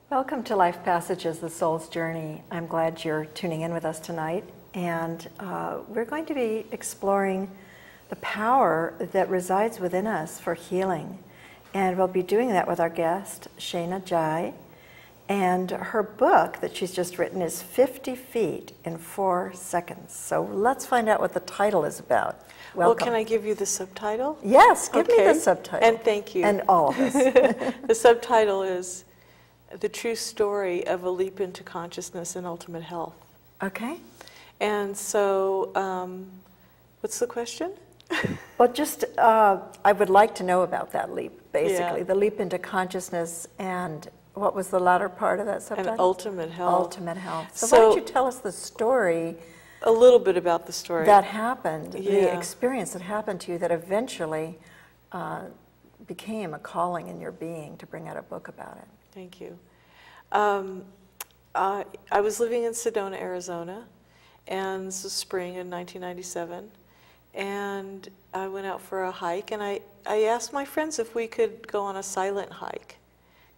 Welcome to Life Passages, the Soul's Journey. I'm glad you're tuning in with us tonight. And we're going to be exploring the power that resides within us for healing. And we'll be doing that with our guest, Sheryl Jai. And her book that she's just written is 50 Feet in 4 Seconds. So let's find out what the title is about. Welcome. Well, can I give you the subtitle? Yes, give me the subtitle. And thank you. And all of us. The subtitle is The True Story of a Leap into Consciousness and Ultimate Health. Okay. And so, what's the question? Well, just, I would like to know about that leap, basically. Yeah. The leap into consciousness, and what was the latter part of that subtitle? And ultimate health. Ultimate health. So why don't you tell us the story? A little bit about the story. That happened, Yeah. the experience that happened to you that eventually became a calling in your being to bring out a book about it. Thank you. I was living in Sedona, Arizona, and this was spring in 1997, and I went out for a hike, and I asked my friends if we could go on a silent hike,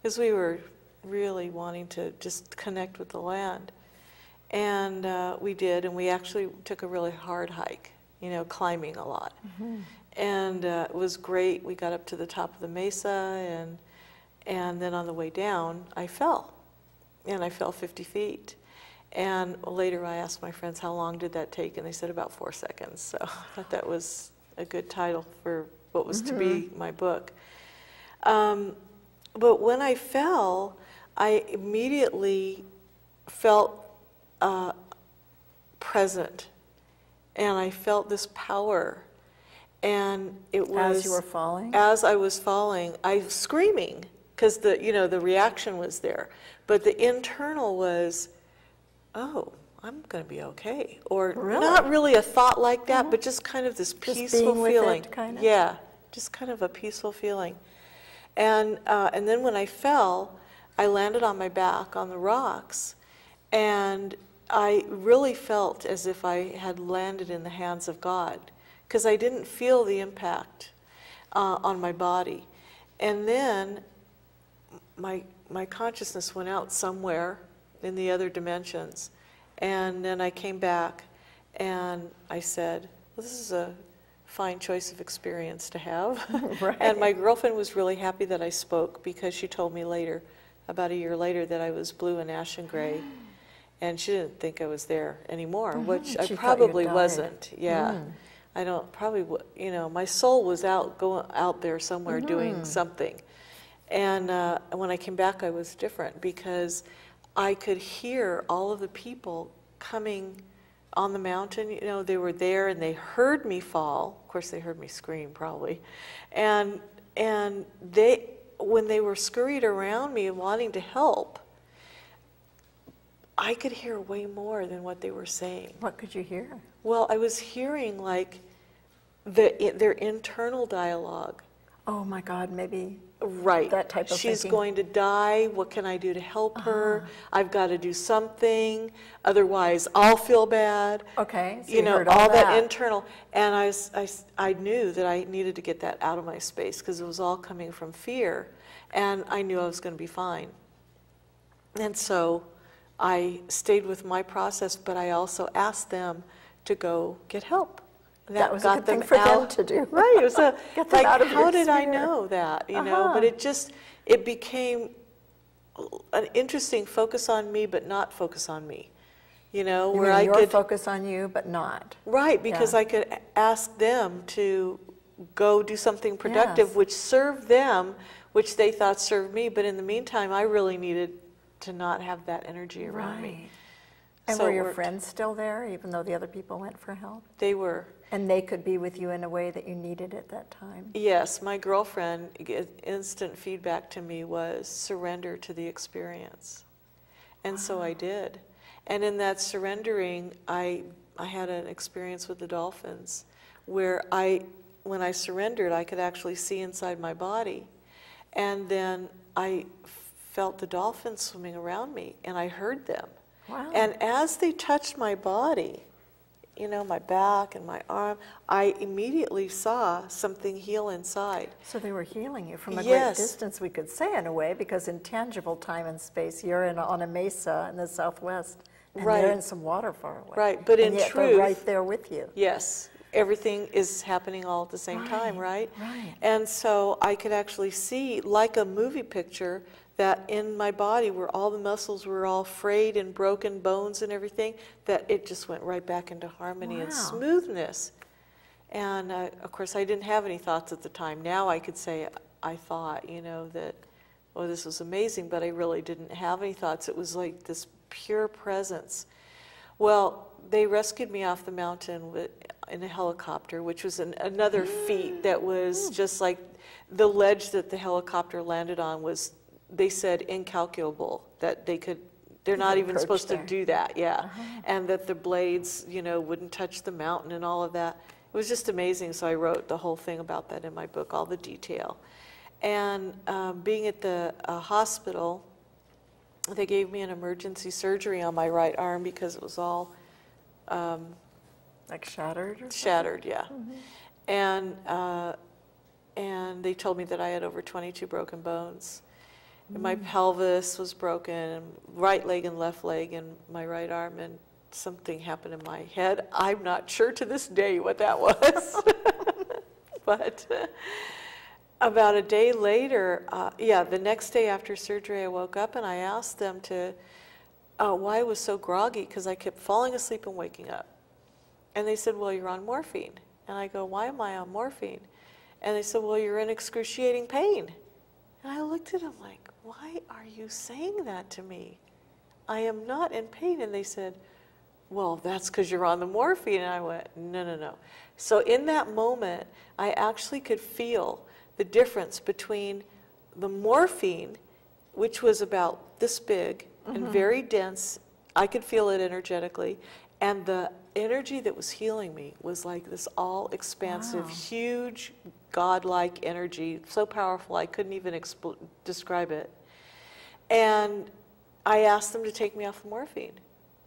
because we were really wanting to just connect with the land. And we did, and we actually took a really hard hike, you know, climbing a lot. Mm-hmm. And it was great. We got up to the top of the mesa, and then on the way down, I fell. And I fell 50 feet. And later I asked my friends, how long did that take? And they said about 4 seconds. So I thought that was a good title for what was to be my book. But when I fell, I immediately felt present. And I felt this power. And it was... As you were falling? As I was falling, I was screaming, because the reaction was there. But the internal was, oh, I'm going to be okay. Or really? Not really a thought like that, but just kind of this peaceful feeling. It, kind of? Yeah, just kind of a peaceful feeling. And then when I fell, I landed on my back on the rocks, and I really felt as if I had landed in the hands of God, because I didn't feel the impact on my body. And then my consciousness went out somewhere in the other dimensions. And then I came back and I said, well, this is a fine choice of experience to have. Right. And my girlfriend was really happy that I spoke, because she told me later, about a year later, that I was blue and ashen gray. And she didn't think I was there anymore, which I probably wasn't. Yeah. I don't, probably, my soul was out there somewhere doing something. And when I came back, I was different, because I could hear all of the people coming on the mountain. You know, they were there and they heard me fall. Of course, they heard me scream, probably. And they, when they were scurried around me wanting to help, I could hear way more than what they were saying. What could you hear? Well, I was hearing like their internal dialogue. Oh my God, maybe. Right. That type of She's thinking. going to die. What can I do to help her? I've got to do something. Otherwise, I'll feel bad. Okay. So you know, heard all that internal. And I knew that I needed to get that out of my space, because it was all coming from fear. And I knew I was going to be fine. And so I stayed with my process, but I also asked them to go get help. That was a good thing for them to do. Right. It was a, Get them out of how your did I sphere. know that? You know, but it became an interesting focus on me, but not focus on me. You know, You where mean I your could focus on you, but not. Right, because Yeah. I could ask them to go do something productive, Yes. which served them, which they thought served me. But in the meantime, I really needed to not have that energy around me. And So were it your worked. friends still there, even though the other people went for help? They were. And they could be with you in a way that you needed at that time? Yes, my girlfriend, instant feedback to me was surrender to the experience. And so I did. And in that surrendering, I had an experience with the dolphins where when I surrendered, I could actually see inside my body. And then I felt the dolphins swimming around me, and I heard them. Wow. And as they touched my body, you know, my back and my arm, I immediately saw something heal inside. So they were healing you from a Yes. great distance, we could say, in a way, because in tangible time and space, you're on a mesa in the Southwest, and Right. they're in some water far away. Right, but and in yet truth, they're right there with you. yes, everything is happening all at the same time, right? Right. And so I could actually see, like a movie picture, that in my body where all the muscles were all frayed and broken, bones and everything, that it just went right back into harmony and Wow. smoothness. And of course, I didn't have any thoughts at the time. Now I could say I thought, you know, that, oh, this was amazing, but I really didn't have any thoughts. It was like this pure presence. Well, they rescued me off the mountain in a helicopter, which was another feat that was just like the ledge that the helicopter landed on was, they said, incalculable, that they're not even supposed to do that, yeah. And that the blades, you know, wouldn't touch the mountain and all of that. It was just amazing, so I wrote the whole thing about that in my book, all the detail. And being at the hospital, they gave me an emergency surgery on my right arm because it was all Like shattered or something? shattered, yeah. And they told me that I had over 22 broken bones. And my pelvis was broken, and right leg and left leg, and my right arm, and something happened in my head. I'm not sure to this day what that was. But about a day later, the next day after surgery, I woke up and I asked them why I was so groggy, because I kept falling asleep and waking up. And they said, well, you're on morphine. And I go, why am I on morphine? And they said, well, you're in excruciating pain. And I looked at them like, why are you saying that to me? I am not in pain. And they said, well, that's because you're on the morphine. And I went, no, no, no. So in that moment, I actually could feel the difference between the morphine, which was about this big and very dense. I could feel it energetically. And the energy that was healing me was like this all-expansive, huge, godlike energy, so powerful I couldn't even describe it. And I asked them to take me off the morphine.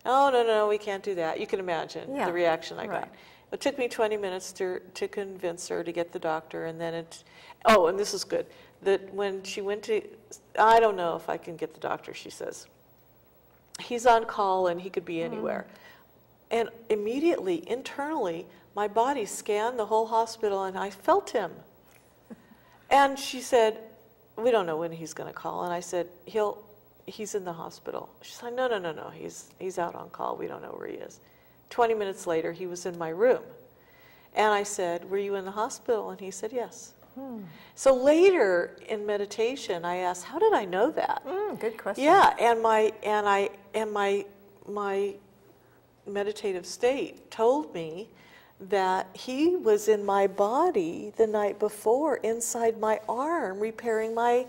Oh, no, no, we can't do that. You can imagine the reaction I got. It took me 20 minutes to convince her to get the doctor, and then and this is good, that when she went to, I don't know if I can get the doctor, she says. He's on call and he could be anywhere. And immediately, internally, my body scanned the whole hospital and I felt him. And she said, we don't know when he's going to call. And I said, he's in the hospital. She said, no, no, no, no, he's out on call. We don't know where he is. 20 minutes later, he was in my room. And I said, were you in the hospital? And he said, yes. So later in meditation, I asked, how did I know that? Good question. Yeah, and my meditative state told me that he was in my body the night before, inside my arm, repairing my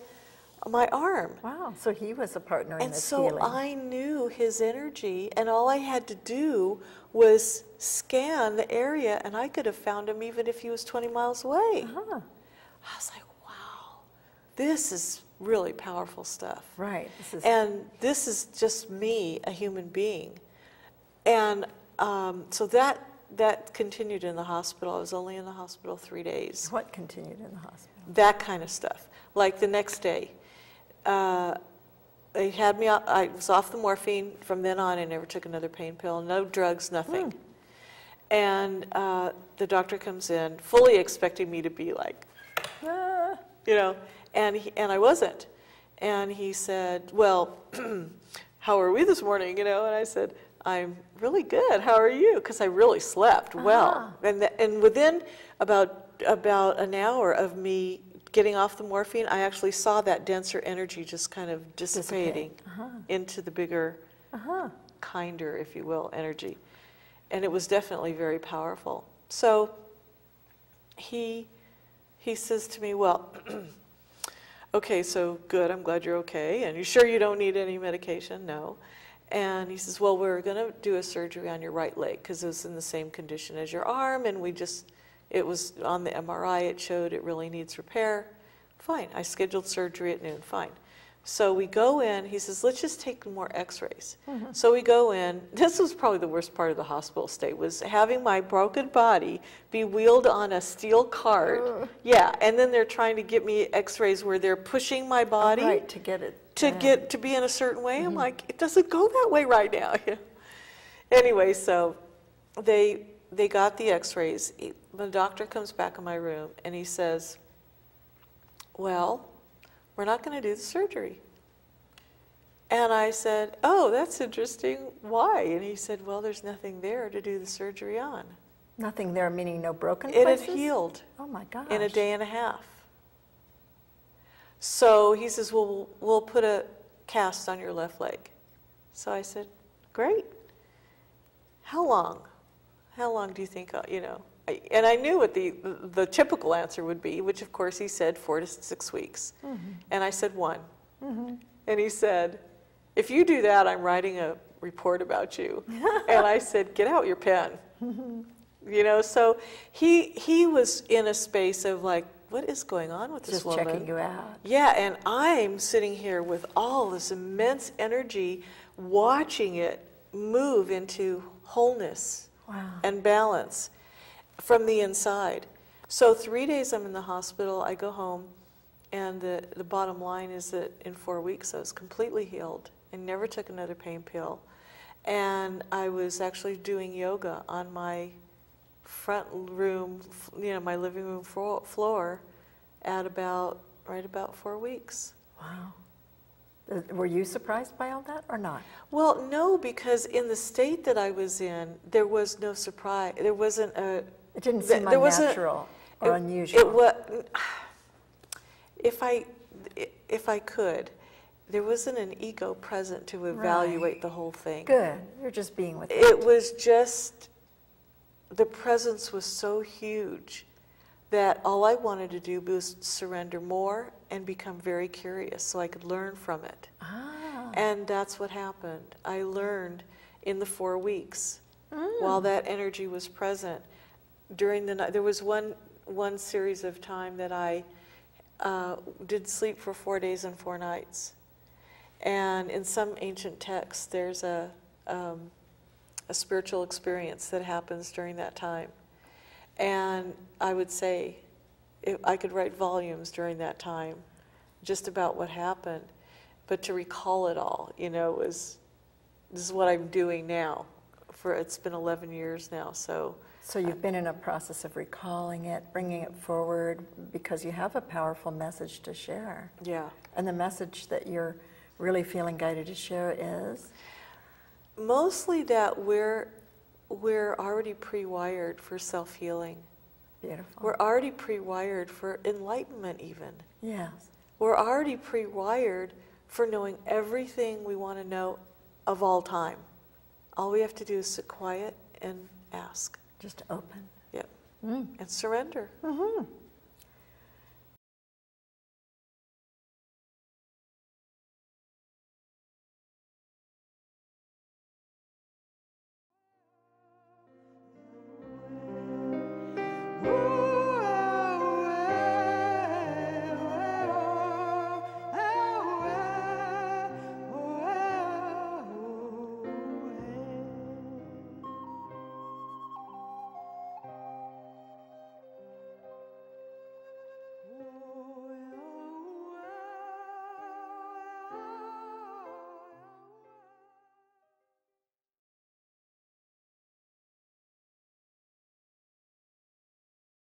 arm. Wow, so he was a partner in And this so healing. I knew his energy, and all I had to do was scan the area, and I could have found him even if he was 20 miles away. I was like, wow, this is really powerful stuff. Right. And this is just me, a human being. And so that continued in the hospital. I was only in the hospital 3 days. What continued in the hospital? That kind of stuff. Like the next day, they had me, I was off the morphine. From then on, I never took another pain pill, no drugs, nothing. And the doctor comes in, fully expecting me to be like, you know, and I wasn't. And he said, well, how are we this morning, you know? And I said, I'm really good. How are you? Because I really slept well. And within about an hour of me getting off the morphine, I actually saw that denser energy just kind of dissipating into the bigger kinder, if you will, energy. And it was definitely very powerful. So he says to me, well, okay, so good, I'm glad you're okay. And you sure you don't need any medication? No. And he says, well, we're going to do a surgery on your right leg because it was in the same condition as your arm. And it was on the MRI, it showed it really needs repair. Fine, I scheduled surgery at noon, fine. So we go in, he says, let's just take more x-rays. So we go in, this was probably the worst part of the hospital stay, was having my broken body be wheeled on a steel cart. Yeah, and then they're trying to get me x-rays where they're pushing my body. Right, to get it. To be in a certain way. I'm like, it doesn't go that way right now. Anyway, so they got the x-rays. The doctor comes back in my room and he says, well, we're not going to do the surgery. And I said, oh, that's interesting. Why? And he said, well, there's nothing there to do the surgery on. Nothing there, meaning no broken It places? had healed. Oh my gosh. In a day and a half. So he says, well, we'll put a cast on your left leg. So I said, great. How long? How long do you think, and I knew what the typical answer would be, which of course he said 4 to 6 weeks. And I said 1. And he said, if you do that, I'm writing a report about you. And I said, get out your pen. So he was in a space of like, what is going on with this woman? Just checking you out. Yeah, and I'm sitting here with all this immense energy, watching it move into wholeness and balance from the inside. So 3 days I'm in the hospital, I go home, and the bottom line is that in 4 weeks I was completely healed and never took another pain pill. And I was actually doing yoga on my front room, my living room floor at right about 4 weeks. Wow. Were you surprised by all that or not? Well, no, because in the state that I was in, there was no surprise. There wasn't a... It didn't seem unnatural or unusual. If I could, there wasn't an ego present to evaluate the whole thing. Good. You're just being with it. It was just, the presence was so huge that all I wanted to do was surrender more and become very curious so I could learn from it. And that's what happened. I learned in the 4 weeks while that energy was present. During the night, there was one series of time that I did sleep for 4 days and 4 nights. And in some ancient texts, there's a spiritual experience that happens during that time. And I would say I could write volumes during that time just about what happened. But to recall it all, this is what I'm doing now. It's been 11 years now, so you've been in a process of recalling it, bringing it forward, because you have a powerful message to share. Yeah. And the message that you're really feeling guided to share is? Mostly that we're already pre-wired for self-healing. Beautiful. We're already pre-wired for enlightenment even. Yes. We're already pre-wired for knowing everything we want to know of all time. All we have to do is sit quiet and ask. Just open. Yep. And surrender.